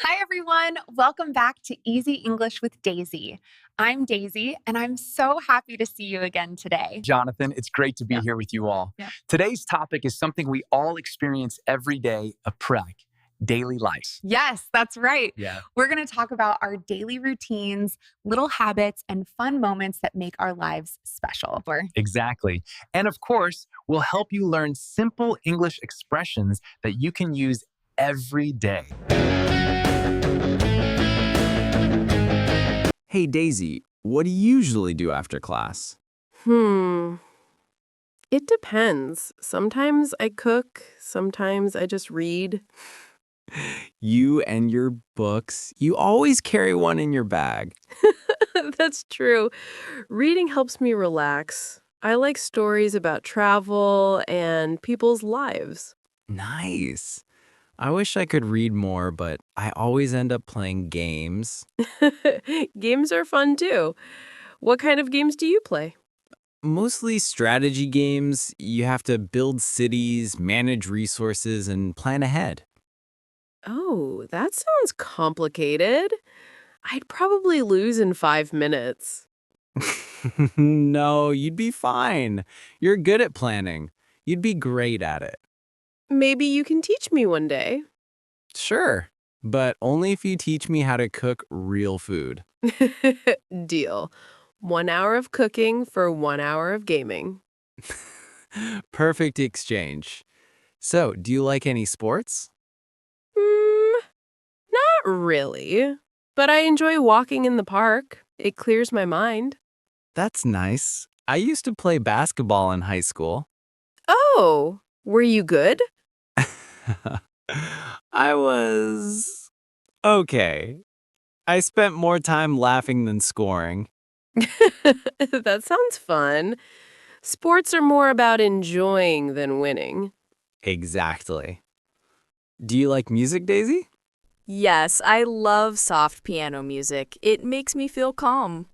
Hi, everyone. Welcome back to Easy English with Daisy. I'm Daisy, and I'm so happy to see you again today. Jonathan, it's great to be Yeah, here with you all. yeah. Today's topic is something we all experience every day, a prac, daily life. Yes, that's right. Yeah. We're going to talk about our daily routines, little habits, and fun moments that make our lives special. Exactly. And of course, we'll help you learn simple English expressions that you can use every day. Hey Daisy, what do you usually do after class? Hmm. It depends. Sometimes I cook, sometimes I just read. You and your books. You always carry one in your bag. That's true. Reading helps me relax. I like stories about travel and people's lives. Nice. I wish I could read more, but I always end up playing games. Games are fun too. What kind of games do you play? Mostly strategy games. You have to build cities, manage resources, and plan ahead. Oh, that sounds complicated. I'd probably lose in 5 minutes. No, you'd be fine. You're good at planning. You'd be great at it. Maybe you can teach me one day. Sure, but only if you teach me how to cook real food. Deal. 1 hour of cooking for 1 hour of gaming. Perfect exchange. So, do you like any sports? Mm, not really. But I enjoy walking in the park. It clears my mind. That's nice. I used to play basketball in high school. Oh, were you good? I was okay. I spent more time laughing than scoring. That sounds fun. Sports are more about enjoying than winning. Exactly. Do you like music, Daisy? Yes, I love soft piano music. It makes me feel calm.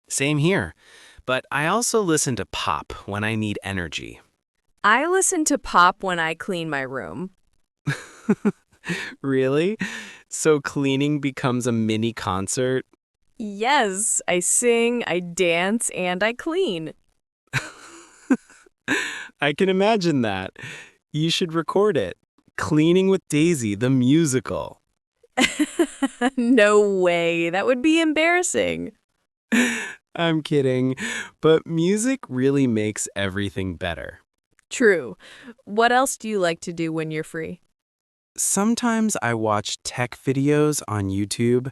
Same here. But I also listen to pop when I need energy. I listen to pop when I clean my room. Really? So cleaning becomes a mini concert? Yes, I sing, I dance, and I clean. I can imagine that. You should record it. Cleaning with Daisy, the musical. No way, that would be embarrassing. I'm kidding. But music really makes everything better. True. What else do you like to do when you're free? Sometimes I watch tech videos on YouTube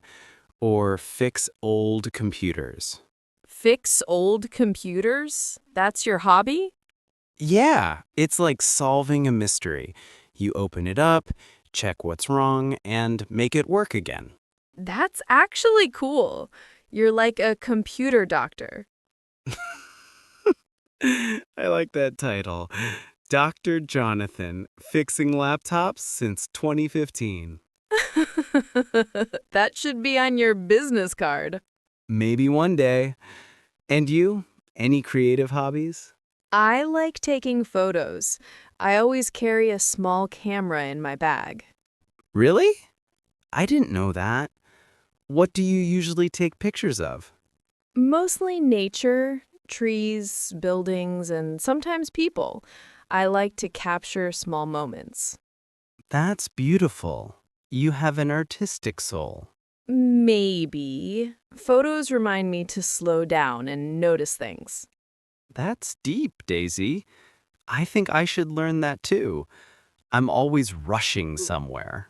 or fix old computers. Fix old computers? That's your hobby? Yeah, it's like solving a mystery. You open it up, check what's wrong, and make it work again. That's actually cool. You're like a computer doctor. I like that title. Dr. Jonathan, fixing laptops since 2015. That should be on your business card. Maybe one day. And you? Any creative hobbies? I like taking photos. I always carry a small camera in my bag. Really? I didn't know that. What do you usually take pictures of? Mostly nature, trees, buildings, and sometimes people. I like to capture small moments. That's beautiful. You have an artistic soul. Maybe. Photos remind me to slow down and notice things. That's deep, Daisy. I think I should learn that too. I'm always rushing somewhere.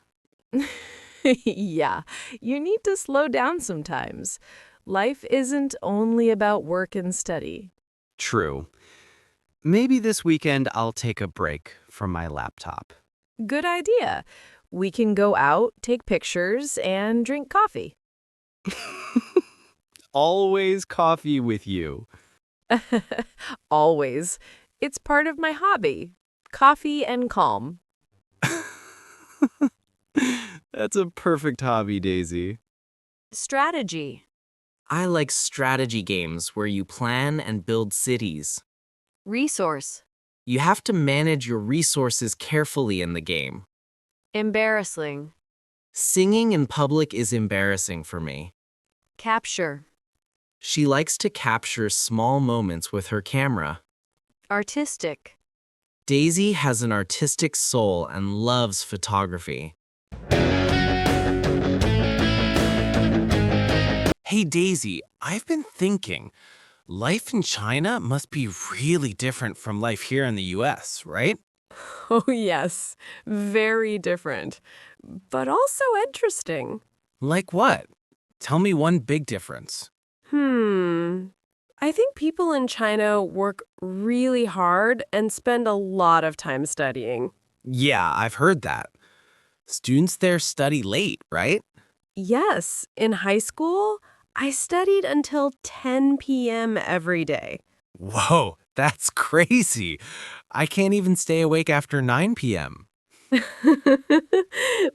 Yeah, you need to slow down sometimes. Life isn't only about work and study. True. Maybe this weekend I'll take a break from my laptop. Good idea. We can go out, take pictures, and drink coffee. Always coffee with you. Always. It's part of my hobby. Coffee and calm. That's a perfect hobby, Daisy. Strategy. I like strategy games where you plan and build cities. Resource. You have to manage your resources carefully in the game. Embarrassing. Singing in public is embarrassing for me. Capture. She likes to capture small moments with her camera. Artistic. Daisy has an artistic soul and loves photography. Hey, Daisy, I've been thinking, life in China must be really different from life here in the US, right? Oh, yes. Very different. But also interesting. Like what? Tell me one big difference. I think people in China work really hard and spend a lot of time studying. Yeah, I've heard that. Students there study late, right? Yes, in high school, I studied until 10 p.m. every day. Whoa, that's crazy. I can't even stay awake after 9 p.m.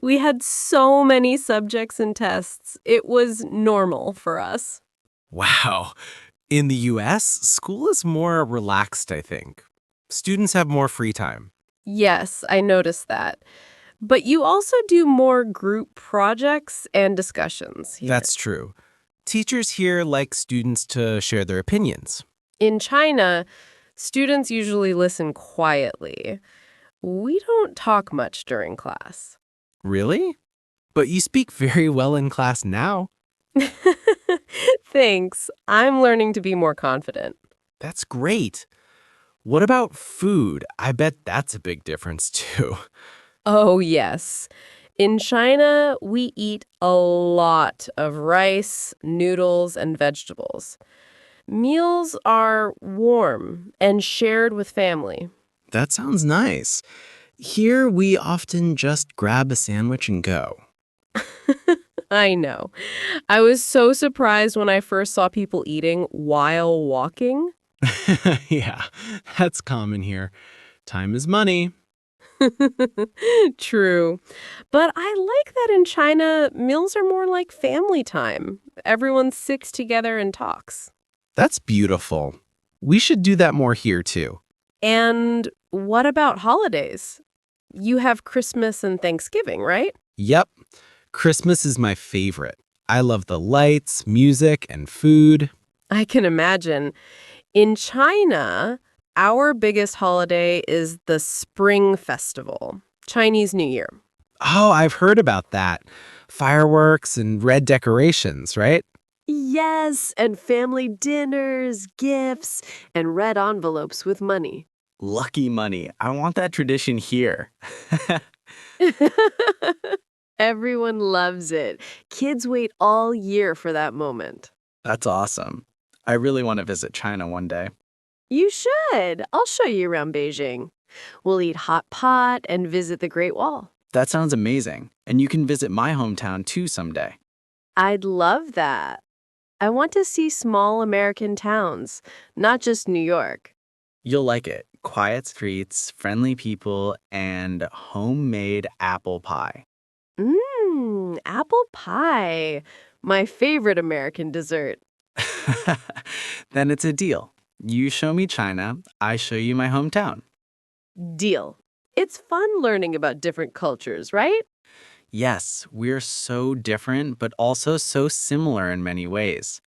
We had so many subjects and tests. It was normal for us. Wow. In the US, school is more relaxed, I think. Students have more free time. Yes, I noticed that. But you also do more group projects and discussions here. That's true. Teachers here like students to share their opinions. In China, students usually listen quietly. We don't talk much during class. Really? But you speak very well in class now. Thanks. I'm learning to be more confident. That's great. What about food? I bet that's a big difference too. Oh, yes. In China, we eat a lot of rice, noodles, and vegetables. Meals are warm and shared with family. That sounds nice. Here, we often just grab a sandwich and go. I know. I was so surprised when I first saw people eating while walking. Yeah, that's common here. Time is money. True. But I like that in China, meals are more like family time. Everyone sits together and talks. That's beautiful. We should do that more here too. And what about holidays? You have Christmas and Thanksgiving, right? Yep. Christmas is my favorite. I love the lights, music, and food. I can imagine. In China, our biggest holiday is the Spring Festival, Chinese New Year. Oh, I've heard about that. Fireworks and red decorations, right? Yes, and family dinners, gifts, and red envelopes with money. Lucky money. I want that tradition here. Everyone loves it. Kids wait all year for that moment. That's awesome. I really want to visit China one day. You should. I'll show you around Beijing. We'll eat hot pot and visit the Great Wall. That sounds amazing. And you can visit my hometown too someday. I'd love that. I want to see small American towns, not just New York. You'll like it. Quiet streets, friendly people, and homemade apple pie. Apple pie. My favorite American dessert. Then it's a deal. You show me China, I show you my hometown. Deal. It's fun learning about different cultures, right? Yes, we're so different, but also so similar in many ways.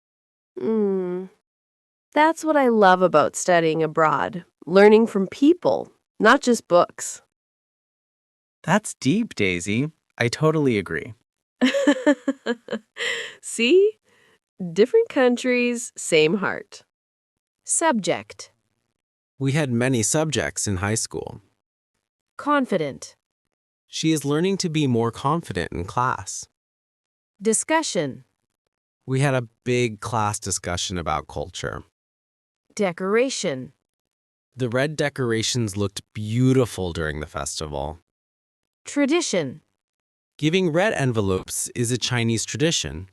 That's what I love about studying abroad. Learning from people, not just books. That's deep, Daisy. I totally agree. See? Different countries, same heart. Subject. We had many subjects in high school. Confident. She is learning to be more confident in class. Discussion. We had a big class discussion about culture. Decoration. The red decorations looked beautiful during the festival. Tradition. Giving red envelopes is a Chinese tradition.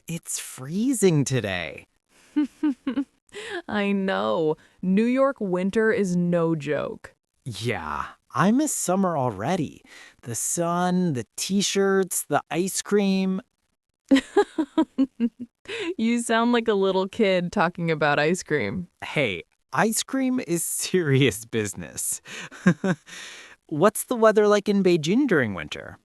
It's freezing today. I know. New York winter is no joke. Yeah, I miss summer already. The sun, the t-shirts, the ice cream. You sound like a little kid talking about ice cream. Hey, Ice cream is serious business. What's the weather like in Beijing during winter?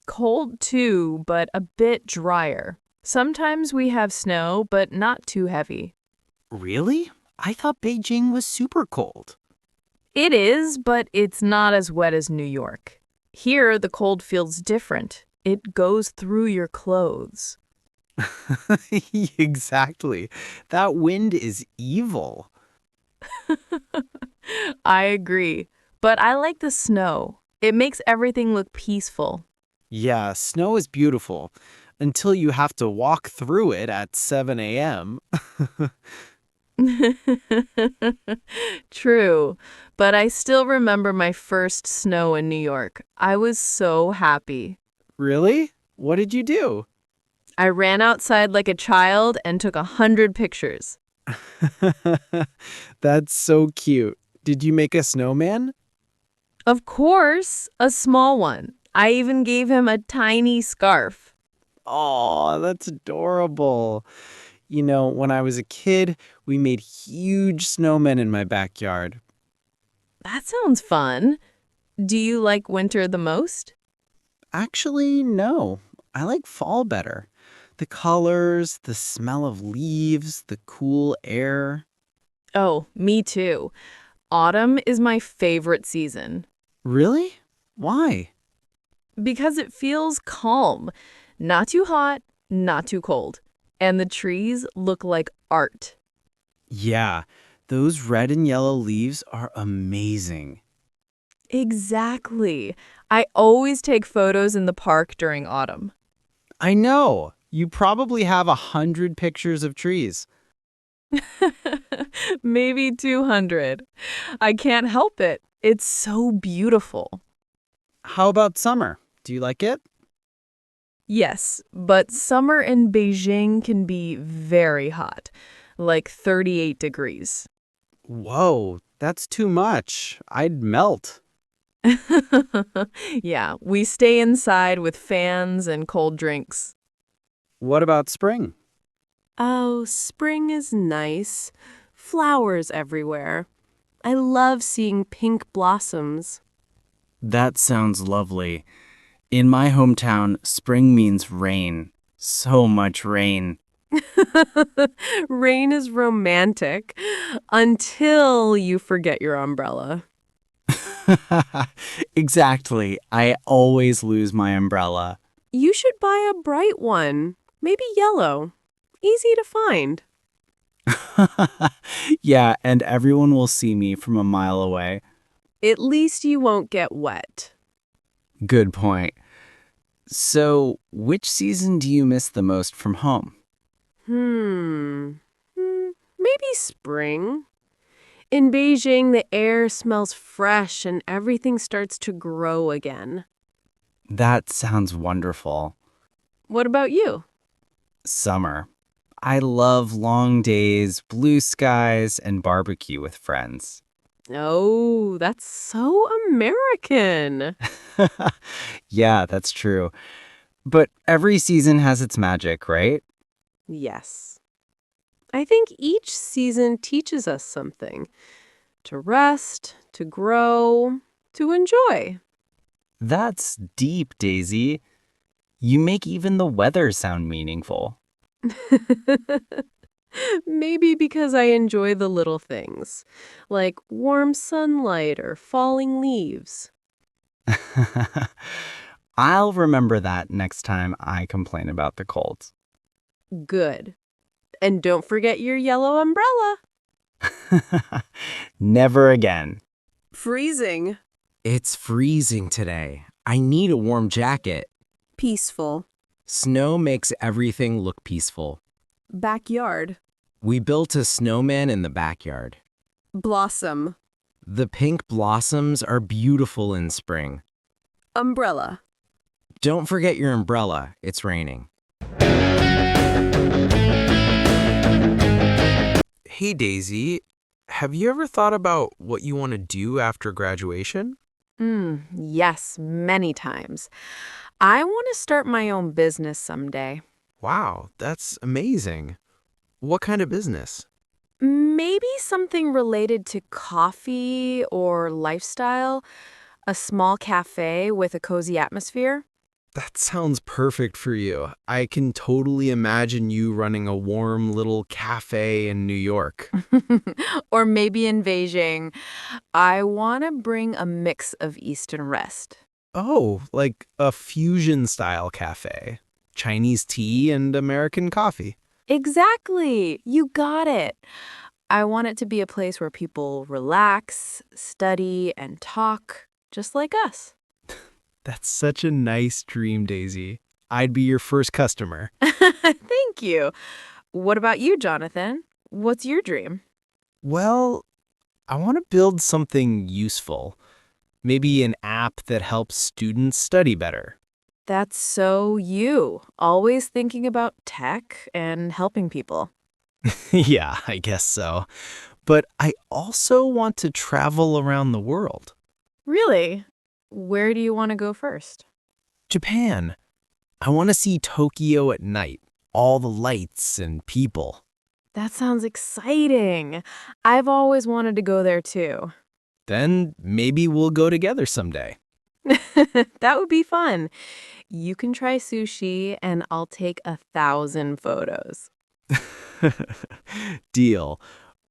Cold too, but a bit drier. Sometimes we have snow, but not too heavy. Really? I thought Beijing was super cold. It is, but it's not as wet as New York. Here, the cold feels different. It goes through your clothes. Exactly. That wind is evil. I agree, but I like the snow. It makes everything look peaceful. Yeah, snow is beautiful until you have to walk through it at 7 a.m. True, but I still remember my first snow in New York. I was so happy. Really? What did you do? I ran outside like a child and took 100 pictures. That's so cute. Did you make a snowman? Of course, a small one. I even gave him a tiny scarf. Oh, that's adorable. You know, when I was a kid, we made huge snowmen in my backyard. That sounds fun. Do you like winter the most? Actually, no. I like fall better. The colors, the smell of leaves, the cool air. Oh, me too. Autumn is my favorite season Really? Why? because it feels calm. Not too hot, not too cold. And the trees look like art. Yeah, those red and yellow leaves are amazing. Exactly. I always take photos in the park during autumn. I know. You probably have 100 pictures of trees. Maybe 200. I can't help it. It's so beautiful. How about summer? Do you like it? Yes, but summer in Beijing can be very hot, like 38 degrees. Whoa, that's too much. I'd melt. Yeah, we stay inside with fans and cold drinks. What about spring? Oh, spring is nice. Flowers everywhere. I love seeing pink blossoms. That sounds lovely. In my hometown, spring means rain. So much rain. Rain is romantic until you forget your umbrella. Exactly. I always lose my umbrella. You should buy a bright one, maybe yellow. Easy to find. Yeah, and everyone will see me from a mile away. At least you won't get wet. Good point. So, which season do you miss the most from home? Maybe spring. In Beijing, the air smells fresh and everything starts to grow again. That sounds wonderful. What about you? Summer. I love long days, blue skies, and barbecue with friends. Oh, that's so American. Yeah, that's true. But every season has its magic, right? Yes. I think each season teaches us something. To rest, to grow, to enjoy. That's deep, Daisy. You make even the weather sound meaningful. Maybe because I enjoy the little things, like warm sunlight or falling leaves. I'll remember that next time I complain about the cold. Good. And don't forget your yellow umbrella. Never again. Freezing. It's freezing today. I need a warm jacket. Peaceful. Snow makes everything look peaceful. Backyard. We built a snowman in the backyard. Blossom. The pink blossoms are beautiful in spring. Umbrella. Don't forget your umbrella. It's raining. Hey Daisy, have you ever thought about what you want to do after graduation? Yes, many times. I want to start my own business someday. Wow, that's amazing. What kind of business? Maybe something related to coffee or lifestyle, a small cafe with a cozy atmosphere. That sounds perfect for you. I can totally imagine you running a warm little cafe in New York. Or maybe in Beijing. I want to bring a mix of East and West. Oh, like a fusion style cafe. Chinese tea and American coffee. Exactly. You got it. I want it to be a place where people relax, study, and talk, just like us. That's such a nice dream, Daisy. I'd be your first customer. Thank you. What about you, Jonathan? What's your dream? Well, I want to build something useful. Maybe an app that helps students study better. That's so you, always thinking about tech and helping people. Yeah, I guess so. But I also want to travel around the world. Really? Where do you want to go first? Japan. I want to see Tokyo at night, all the lights and people. That sounds exciting. I've always wanted to go there too. Then maybe we'll go together someday. That would be fun. You can try sushi and I'll take 1,000 photos. Deal.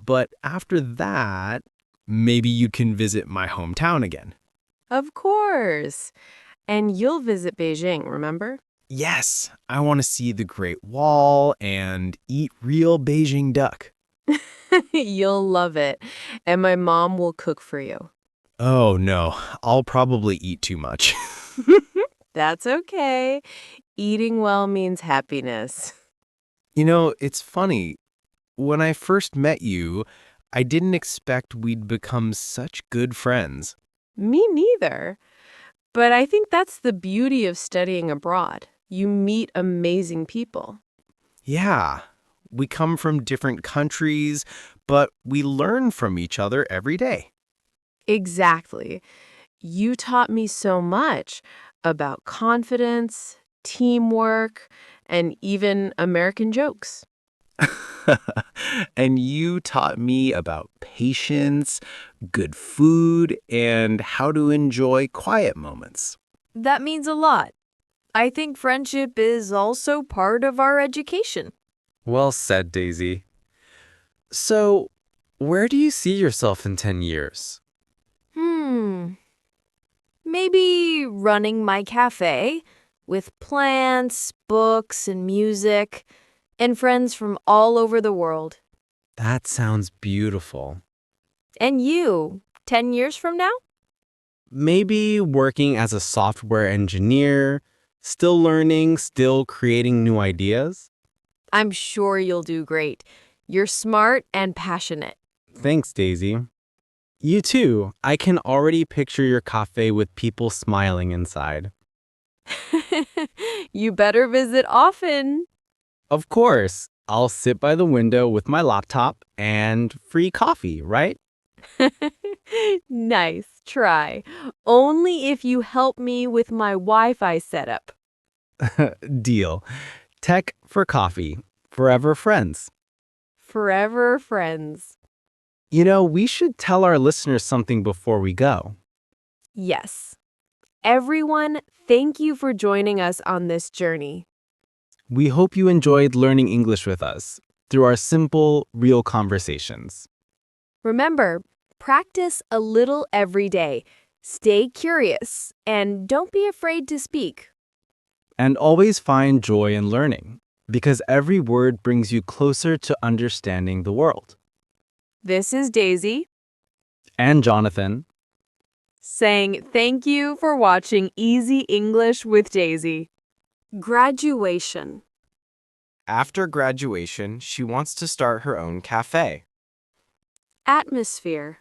But after that, maybe you can visit my hometown again. Of course. And you'll visit Beijing, remember? Yes, I want to see the Great Wall and eat real Beijing duck. You'll love it. And my mom will cook for you. Oh no, I'll probably eat too much. That's okay. Eating well means happiness. You know, it's funny. When I first met you, I didn't expect we'd become such good friends. Me neither. But I think that's the beauty of studying abroad. You meet amazing people. Yeah, we come from different countries, but we learn from each other every day. Exactly. You taught me so much about confidence, teamwork, and even American jokes. And you taught me about patience, good food, and how to enjoy quiet moments. That means a lot. I think friendship is also part of our education. Well said, Daisy. So, where do you see yourself in 10 years? Maybe running my cafe with plants, books, and music, and friends from all over the world. That sounds beautiful. And you, 10 years from now? Maybe working as a software engineer, still learning, still creating new ideas? I'm sure you'll do great. You're smart and passionate. Thanks, Daisy. You too. I can already picture your cafe with people smiling inside. You better visit often. Of course, I'll sit by the window with my laptop and free coffee, right? Nice try. Only if you help me with my Wi-Fi setup. Deal. Tech for coffee. Forever friends. Forever friends. You know, we should tell our listeners something before we go. Yes. Everyone, thank you for joining us on this journey. We hope you enjoyed learning English with us through our simple, real conversations. Remember, practice a little every day. Stay curious and don't be afraid to speak. And always find joy in learning, because every word brings you closer to understanding the world. This is Daisy And Jonathan. saying thank you for watching Easy English with Daisy. Graduation. After graduation, she wants to start her own cafe. Atmosphere.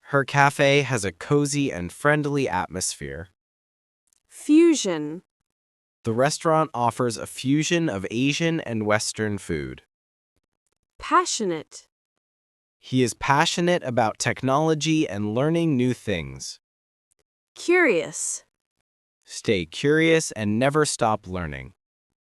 Her cafe has a cozy and friendly atmosphere. Fusion. The restaurant offers a fusion of Asian and Western food. Passionate. He is passionate about technology and learning new things. Curious. Stay curious and never stop learning.